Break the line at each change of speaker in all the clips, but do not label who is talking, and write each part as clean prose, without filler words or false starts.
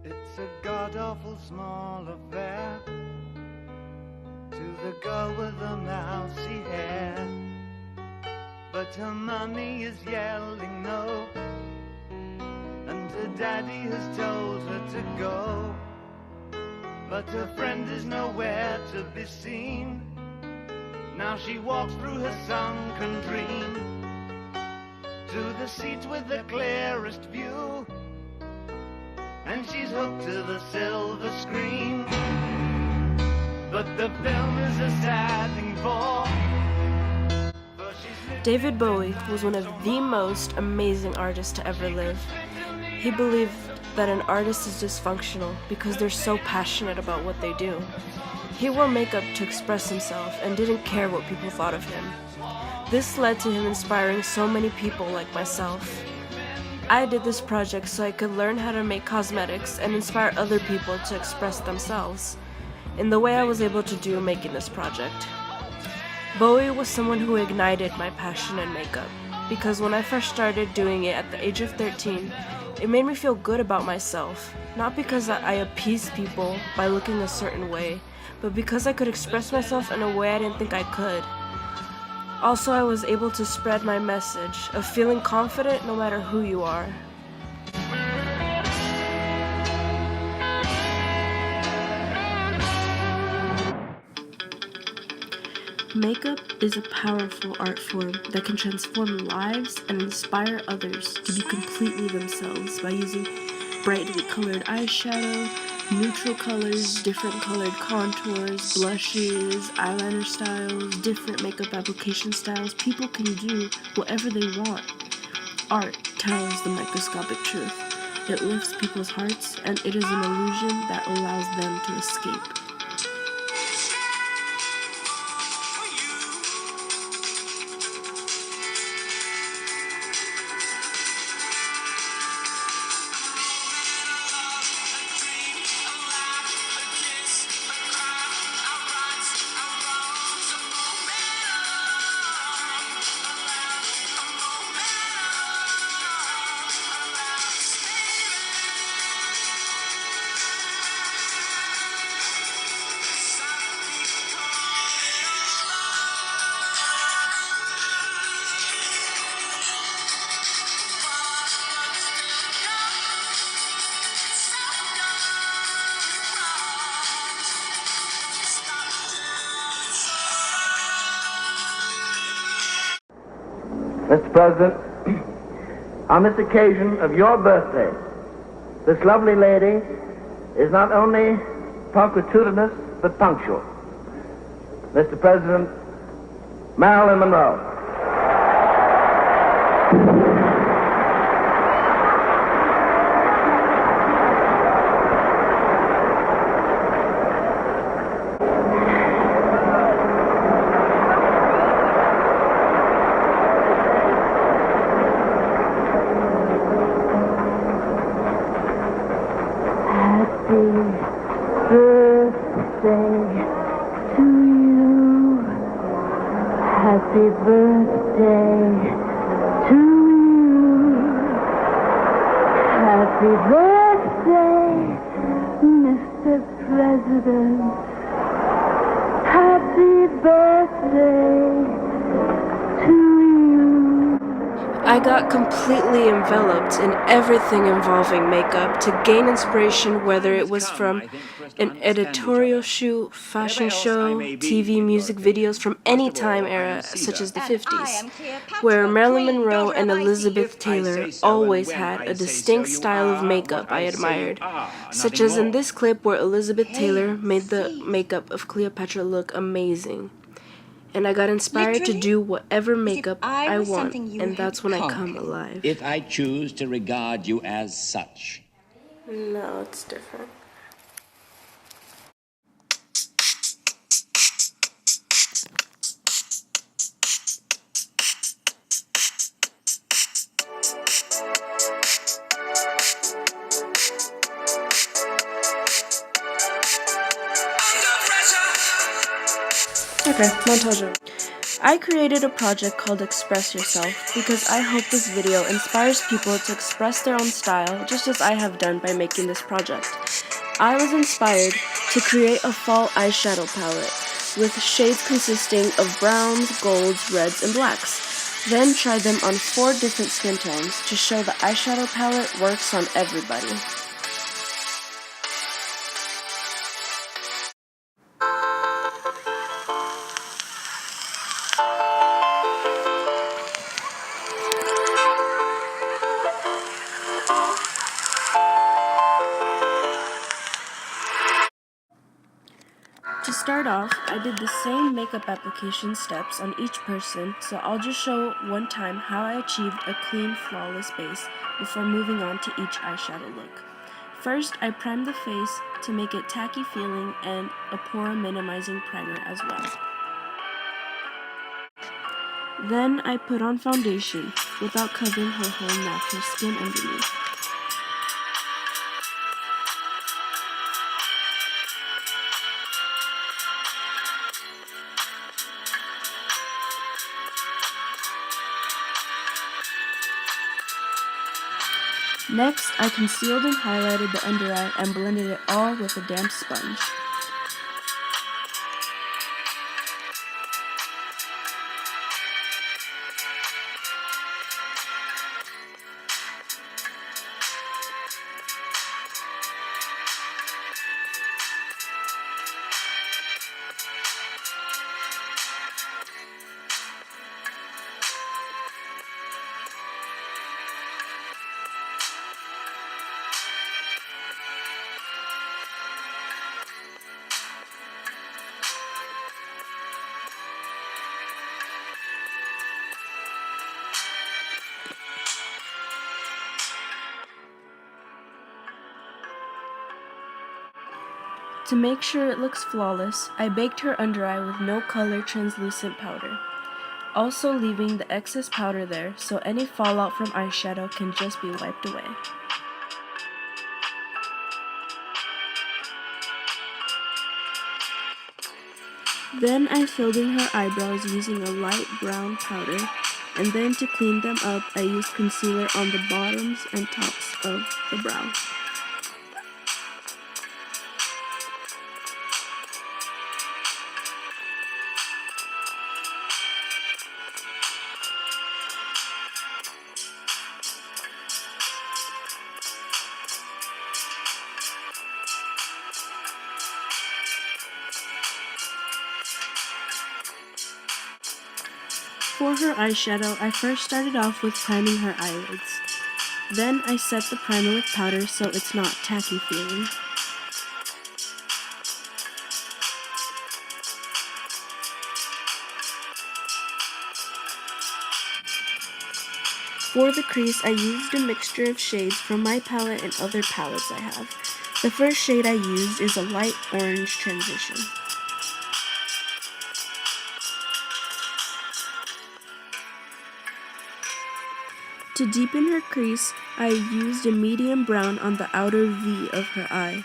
It's a god-awful small affair to the girl with the mousy hair, but her mummy is yelling no, and her daddy has told her to go, but her friend is nowhere to be seen. Now she walks through her sunken dream to the seat with the clearest view, and she's hooked to the silver screen. But the film is a sad thing for
David Bowie was one of the most amazing artists to ever live. He believed that an artist is dysfunctional because they're so passionate about what they do. He wore makeup to express himself and didn't care what people thought of him. This led to him inspiring so many people like myself. I did this project so I could learn how to make cosmetics and inspire other people to express themselves in the way I was able to do making this project. Bowie was someone who ignited my passion in makeup, because when I first started doing it at the age of 13, it made me feel good about myself, not because I appeased people by looking a certain way, but because I could express myself in a way I didn't think I could. Also, I was able to spread my message of feeling confident no matter who you are. Makeup is a powerful art form that can transform lives and inspire others to be completely themselves by using brightly colored eyeshadow, neutral colors, different colored contours, blushes, eyeliner styles, different makeup application styles. People can do whatever they want. Art tells the microscopic truth. It lifts people's hearts, and it is an illusion that allows them to escape.
Mr. President, on this occasion of your birthday, this lovely lady is not only punctilious but punctual. Mr. President, Marilyn Monroe.
Happy birthday to you. Happy birthday, Mr. President. Happy birthday to you.
I got completely enveloped in everything involving makeup to gain inspiration, whether it was from an editorial shoot, fashion show, TV music videos from any time era, such as the 50s, where Marilyn Monroe and Elizabeth Taylor always had a distinct style of makeup I admired, such as in this clip where Elizabeth Taylor made the makeup of Cleopatra look amazing. And I got inspired to do whatever makeup I want, and that's when I come alive.
If I choose to regard you as such.
No, it's different. Okay, montage. I created a project called Express Yourself because I hope this video inspires people to express their own style just as I have done by making this project. I was inspired to create a fall eyeshadow palette with shades consisting of browns, golds, reds, and blacks. Then tried them on 4 different skin tones to show the eyeshadow palette works on everybody. To start off, I did the same makeup application steps on each person, so I'll just show one time how I achieved a clean, flawless base before moving on to each eyeshadow look. First, I primed the face to make it tacky feeling and a pore minimizing primer as well. Then I put on foundation without covering her whole natural skin underneath. Next, I concealed and highlighted the under eye and blended it all with a damp sponge. To make sure it looks flawless, I baked her under eye with no color translucent powder, also leaving the excess powder there so any fallout from eyeshadow can just be wiped away. Then I filled in her eyebrows using a light brown powder, and then to clean them up I used concealer on the bottoms and tops of the brow. For her eyeshadow, I first started off with priming her eyelids. Then I set the primer with powder so it's not tacky feeling. For the crease, I used a mixture of shades from my palette and other palettes I have. The first shade I used is a light orange transition. To deepen her crease, I used a medium brown on the outer V of her eye.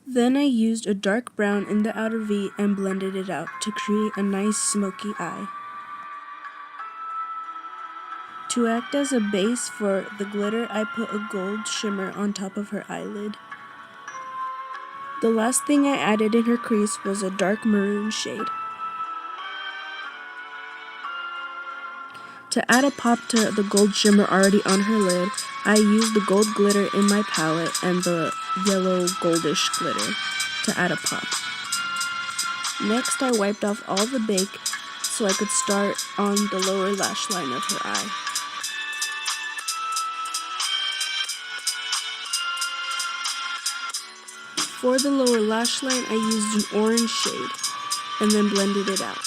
Then I used a dark brown in the outer V and blended it out to create a nice smoky eye. To act as a base for the glitter, I put a gold shimmer on top of her eyelid. The last thing I added in her crease was a dark maroon shade. To add a pop to the gold shimmer already on her lid, I used the gold glitter in my palette and the yellow goldish glitter to add a pop. Next, I wiped off all the bake so I could start on the lower lash line of her eye. For the lower lash line, I used an orange shade and then blended it out.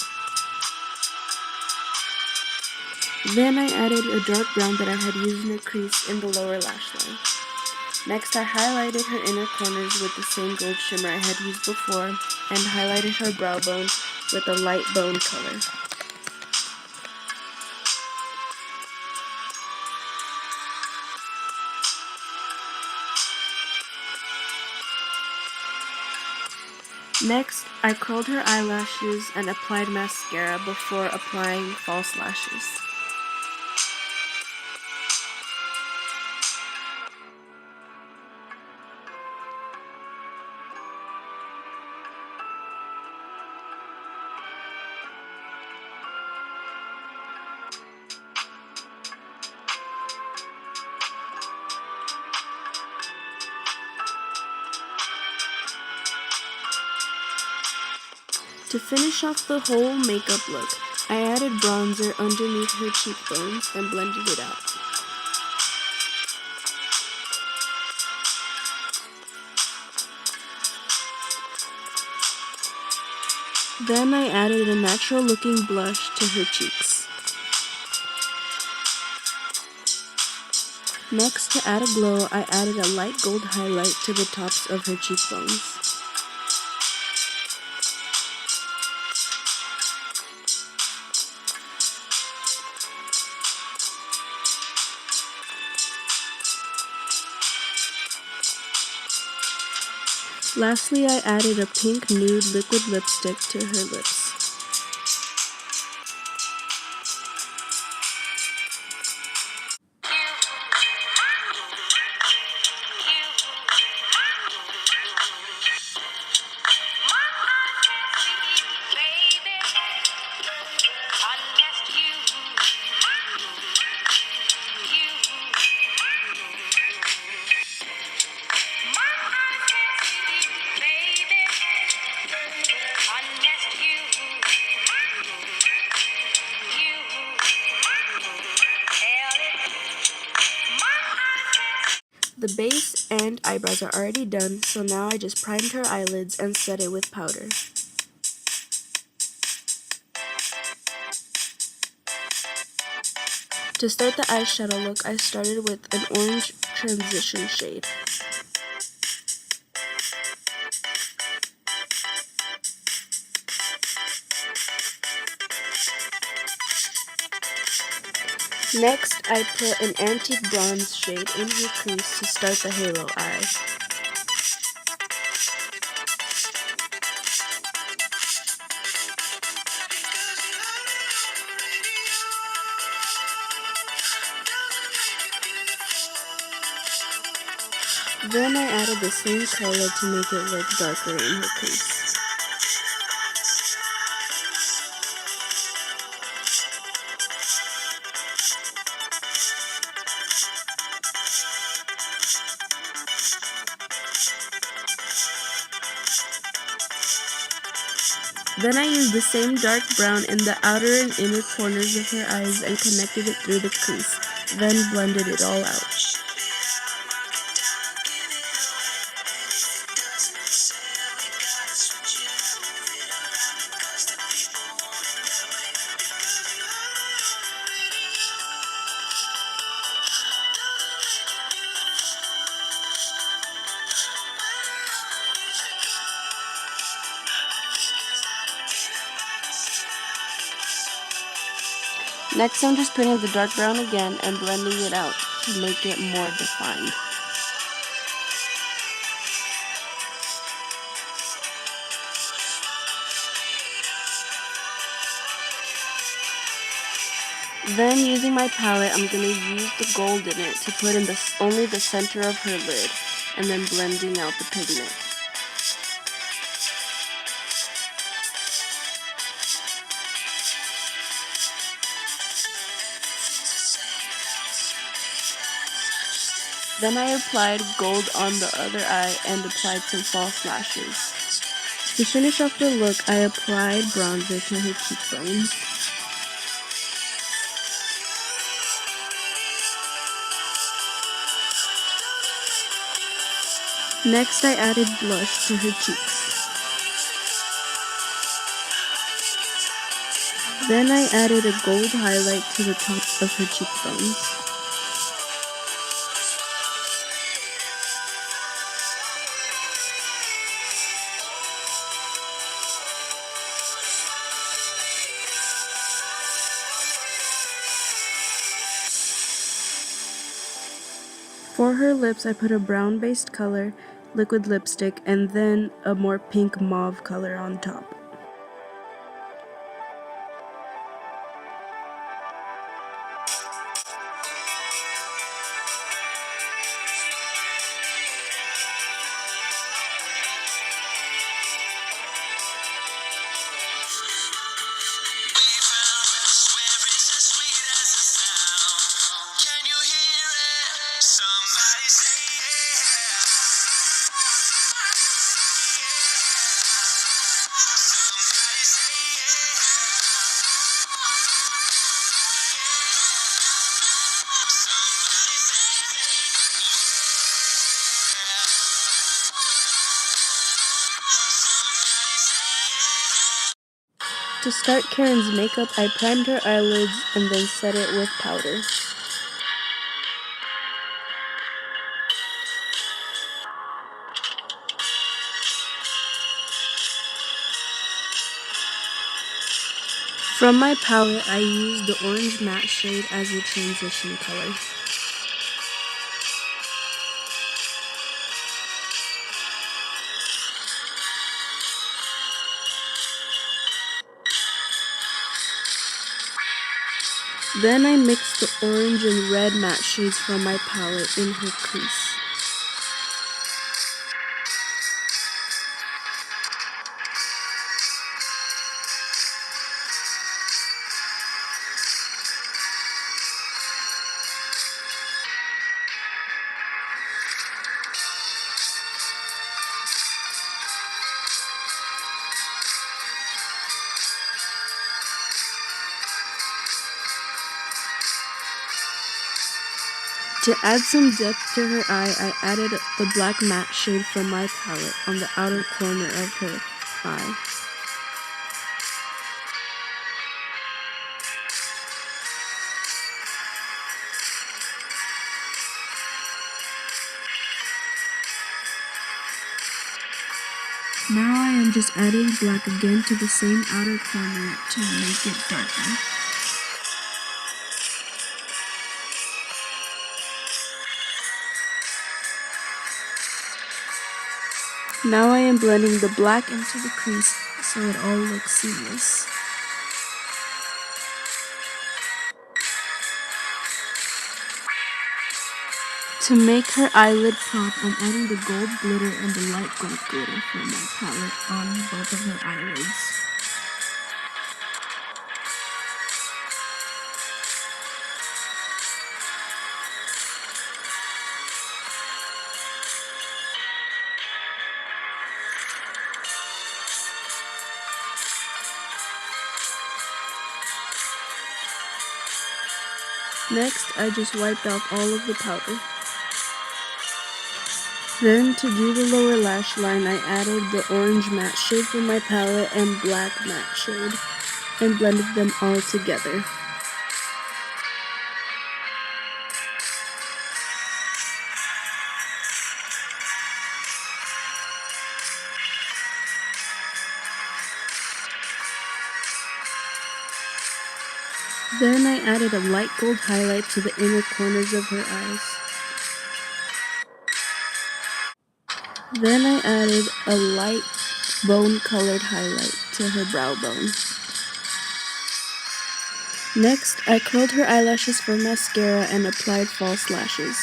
Then I added a dark brown that I had used in her crease in the lower lash line. Next, I highlighted her inner corners with the same gold shimmer I had used before and highlighted her brow bone with a light bone color. Next, I curled her eyelashes and applied mascara before applying false lashes. To finish off the whole makeup look, I added bronzer underneath her cheekbones and blended it out. Then I added a natural looking blush to her cheeks. Next, to add a glow, I added a light gold highlight to the tops of her cheekbones. Lastly, I added a pink nude liquid lipstick to her lips. The base and eyebrows are already done, so now I just primed her eyelids and set it with powder. To start the eyeshadow look, I started with an orange transition shade. Next, I put an antique bronze shade in her crease to start the halo eye. Then I added the same color to make it look darker in her crease. Then I used the same dark brown in the outer and inner corners of her eyes and connected it through the crease, then blended it all out. Next, I'm just putting the dark brown again and blending it out to make it more defined. Then, using my palette, I'm going to use the gold in it to put in only the center of her lid, and then blending out the pigment. Then I applied gold on the other eye and applied some false lashes. To finish off the look, I applied bronzer to her cheekbones. Next, I added blush to her cheeks. Then I added a gold highlight to the tops of her cheekbones. For her lips, I put a brown-based color liquid lipstick, and then a more pink mauve color on top. To start Karen's makeup, I primed her eyelids and then set it with powder. From my palette, I used the orange matte shade as a transition color. Then I mixed the orange and red matte shades from my palette in her crease. To add some depth to her eye, I added the black matte shade from my palette on the outer corner of her eye. Now I am just adding black again to the same outer corner to make it darker. Now I am blending the black into the crease so it all looks seamless. To make her eyelid pop, I'm adding the gold glitter and the light gold glitter from my palette on both of her eyelids. Next, I just wiped off all of the powder. Then, to do the lower lash line, I added the orange matte shade from my palette and black matte shade, and blended them all together. Then I added a light gold highlight to the inner corners of her eyes. Then I added a light bone-colored highlight to her brow bone. Next, I curled her eyelashes for mascara and applied false lashes.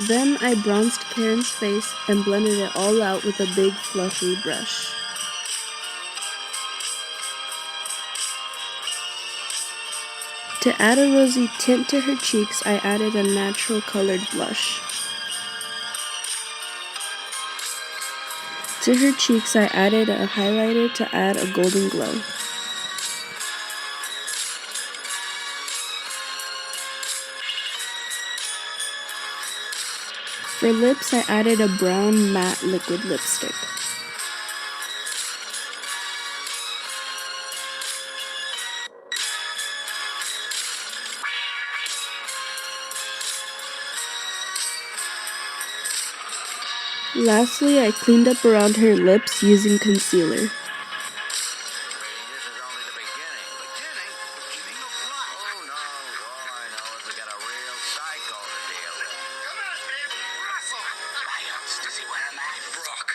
Then I bronzed Karen's face and blended it all out with a big fluffy brush. To add a rosy tint to her cheeks, I added a natural colored blush. To her cheeks, I added a highlighter to add a golden glow. For lips, I added a brown matte liquid lipstick. Lastly, I cleaned up around her lips using concealer.
This is only the beginning. Beginning? Beginning of what? Oh, no. All I know is we got a real psycho to deal with. Come on, baby. Russell. Why else does he wear a Mac? Brooke.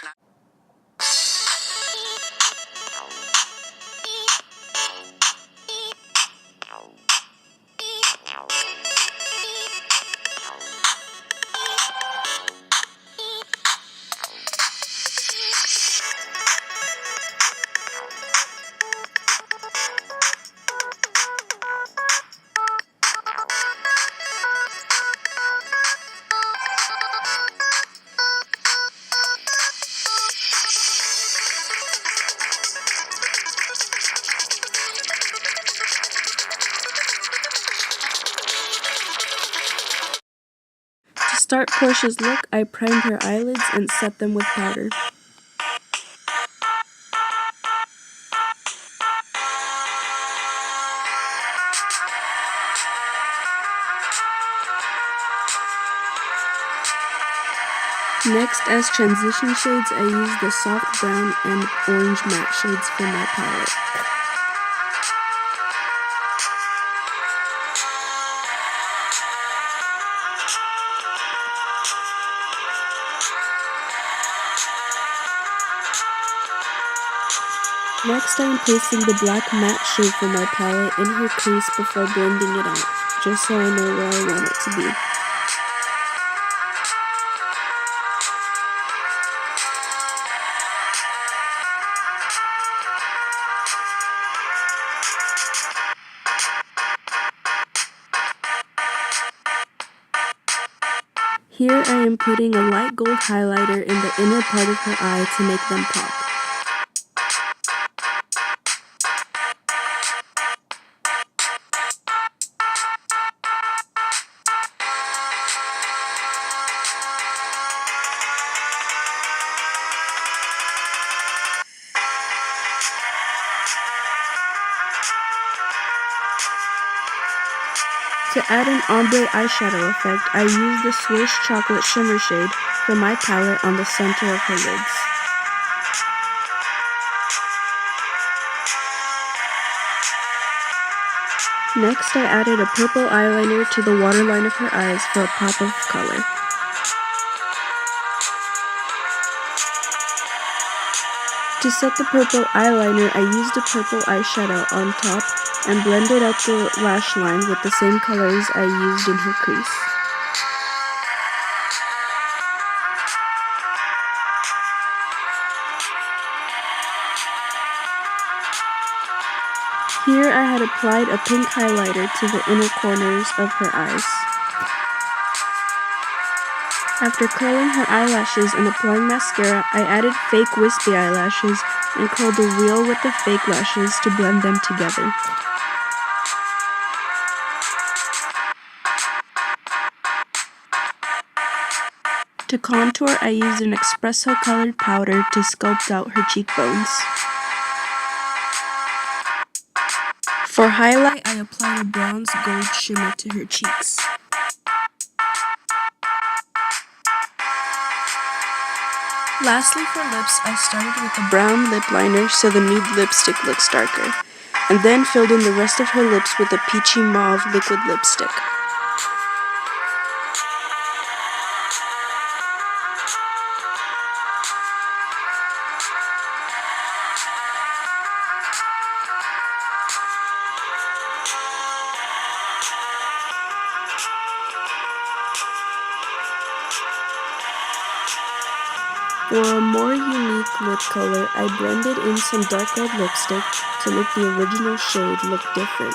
To start Portia's look, I primed her eyelids and set them with powder. Next, as transition shades, I used the soft brown and orange matte shades for my palette. Next, I am placing the black matte shade for my palette in her crease before blending it out, just so I know where I want it to be. Here I am putting a light gold highlighter in the inner part of her eye to make them pop. To add an ombre eyeshadow effect, I used the Swiss Chocolate Shimmer shade from my palette on the center of her lids. Next, I added a purple eyeliner to the waterline of her eyes for a pop of color. To set the purple eyeliner, I used a purple eyeshadow on top and blended out the lash line with the same colors I used in her crease. Here I had applied a pink highlighter to the inner corners of her eyes. After curling her eyelashes and applying mascara, I added fake wispy eyelashes and curled the real with the fake lashes to blend them together. To contour, I used an espresso colored powder to sculpt out her cheekbones. For highlight, I applied a bronze gold shimmer to her cheeks. Lastly, for lips, I started with a brown lip liner so the nude lipstick looks darker, and then filled in the rest of her lips with a peachy mauve liquid lipstick. For a more unique lip color, I blended in some dark red lipstick to make the original shade look different.